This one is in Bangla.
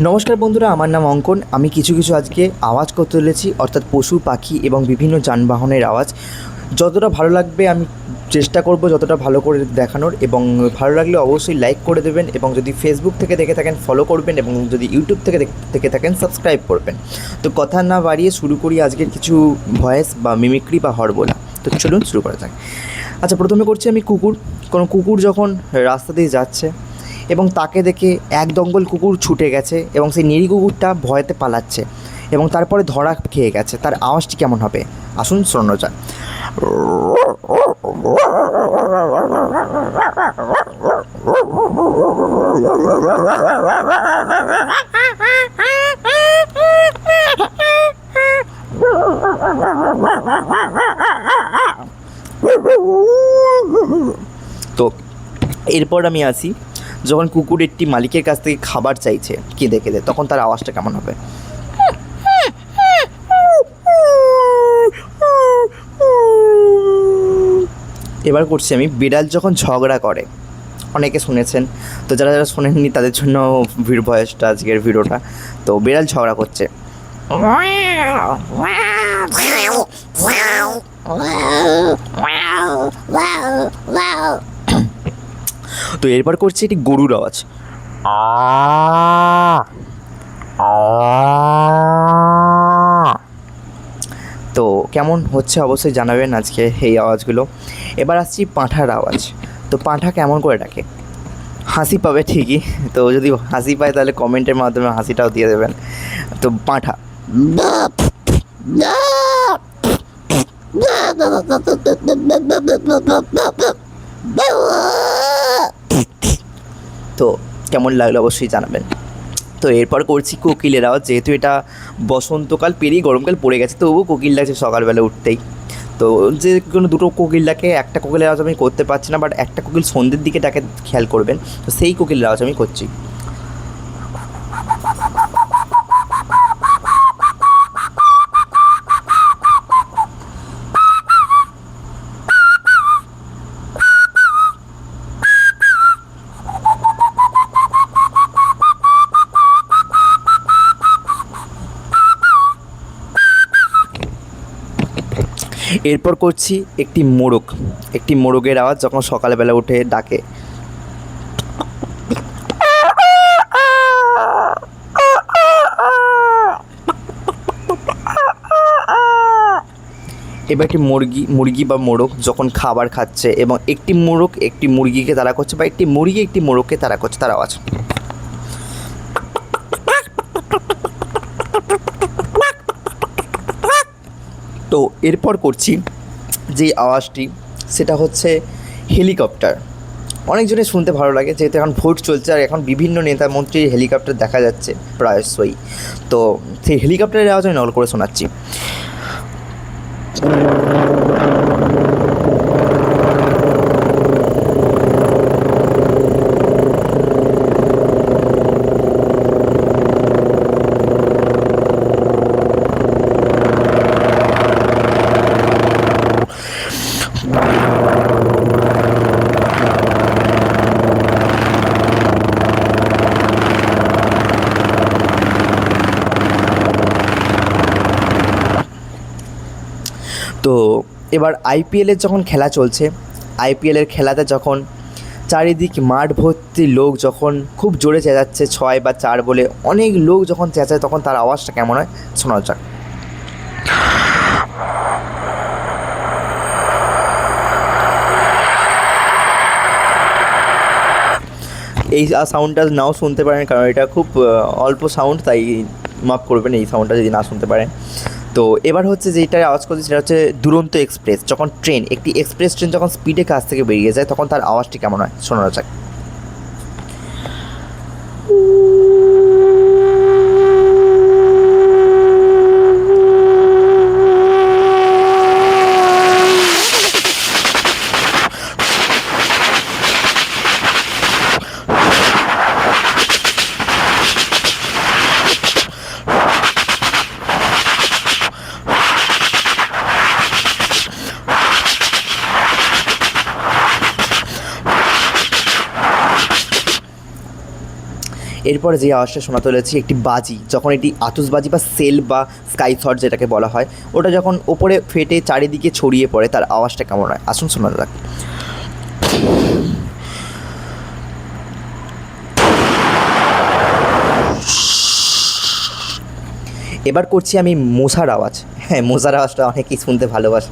নমস্কার বন্ধুরা, আমার নাম অঙ্কন। আমি কিছু আজকে আওয়াজ করতে চলেছি, অর্থাৎ পশু পাখি এবং বিভিন্ন যানবাহনের আওয়াজ। যতটা ভালো লাগবে আমি চেষ্টা করব যতটা ভালো করে দেখানোর, এবং ভালো লাগলে অবশ্যই লাইক করে দেবেন, এবং যদি ফেসবুক থেকে দেখে থাকেন ফলো করবেন, এবং যদি ইউটিউব থেকে দেখে থাকেন সাবস্ক্রাইব করবেন। তো কথা না বাড়িয়ে শুরু করি আজকের কিছু ভয়েস বা মিমিক্রি বা হরবোলা। তো চলুন শুরু করা যাক। আচ্ছা, প্রথমে করছি আমি কোনো কুকুর যখন রাস্তা দিয়ে যাচ্ছে এবং তাকে দেখে এক দঙ্গল কুকুর ছুটে গেছে এবং সেই নিরী কুকুরটা ভয়েতে পালাচ্ছে এবং তারপরে ধরা খেয়ে গেছে, তার আওয়াজটি কেমন হবে আসুন শোনানো যাক। তো এরপর আমি আসি, যখন কুকুর একটি মালিকের কাছ থেকে খাবার চাইছে কেঁদে কেঁদে, তখন তার আওয়াজটা কেমন হবে। এবার করছি আমি বিড়াল যখন ঝগড়া করে, অনেকে শুনেছেন, তো যারা যারা শোনেননি তাদের জন্য ভয়েসটা আজকের ভিডিওটা। তো বিড়াল ঝগড়া করছে, তো এরপর করছি এটি গরুর আওয়াজ। তো কেমন হচ্ছে অবশ্যই জানাবেন আজকে এই আওয়াজগুলো। এবার আসছি পাঁঠার আওয়াজ। তো পাঁঠা কেমন করে ডাকে, হাসি পাবে ঠিকই, তো যদি হাসি পায় তাহলে কমেন্টের মাধ্যমে হাসিটাও দিয়ে দেবেন। তো পাঁঠা তো কেমন লাগলো অবশ্যই জানাবেন। তো এরপর করছি কোকিলের আওয়াজ। যেহেতু এটা বসন্তকাল পেরিয়ে গরমকাল পড়ে গেছে, তবুও কোকিল ডাকছে সকালবেলা উঠতেই। তো যে কোনো দুটো কোকিল ডাকে, একটা কোকিলের আওয়াজ আমি করতে পারছি না, বাট একটা কোকিল সন্ধ্যের দিকে ডাকে, খেয়াল করবেন। তো সেই কোকিলের আওয়াজ আমি করছি। এরপর করছি একটি মোরগের আওয়াজ যখন সকালবেলা উঠে ডাকে। এবার একটি মুরগি বা মোরগ যখন খাবার খাচ্ছে এবং একটি মোরগ একটি মুরগিকে তাড়া করছে, বা একটি মুরগি একটি মোরগকে তাড়া করছে, তার আওয়াজ। তো এরপর করছি যে আওয়াজটি, সেটা হচ্ছে হেলিকপ্টার। অনেকজনের শুনতে ভালো লাগে, যেহেতু এখন ভোট চলছে আর এখন বিভিন্ন নেতা মন্ত্রীর হেলিকপ্টার দেখা যাচ্ছে প্রায়শই। তো সেই হেলিকপ্টারের আওয়াজ আমি নকল করে শোনাচ্ছি। তো এবার আইপিএলের যখন খেলা চলছে, আইপিএলের খেলাতে যখন চারিদিক মাঠ ভর্তি লোক যখন খুব জোরে চেঁচাচ্ছে 6 বা 4 বলে, অনেক লোক যখন চেঁচায়, তখন তার আওয়াজটা কেমন হয় শোনা যাক। এই সাউন্ডটা নাও শুনতে পারেন, কারণ এটা খুব অল্প সাউন্ড, তাই মাফ করবেন এই সাউন্ডটা যদি না শুনতে পারেন। তো এবার হচ্ছে যেটার আওয়াজ করছে সেটা হচ্ছে দুরন্ত এক্সপ্রেস। যখন একটি এক্সপ্রেস ট্রেন যখন স্পিডে কাছ থেকে বেরিয়ে যায়, তখন তার আওয়াজটি কেমন হয় শোনা যাক। এরপরে যে আওয়াজটা শোনা চলেছে একটি বাজি, যখন এটি আতশবাজি বা সেল বা স্কাই শট যেটাকে বলা হয়, ওটা যখন ওপরে ফেটে চারিদিকে ছড়িয়ে পড়ে তার আওয়াজটা কেমন হয় আসুন শোনা যাক। এবার করছি আমি মশার আওয়াজ। হ্যাঁ, মশার আওয়াজটা অনেকেই শুনতে ভালোবাসে।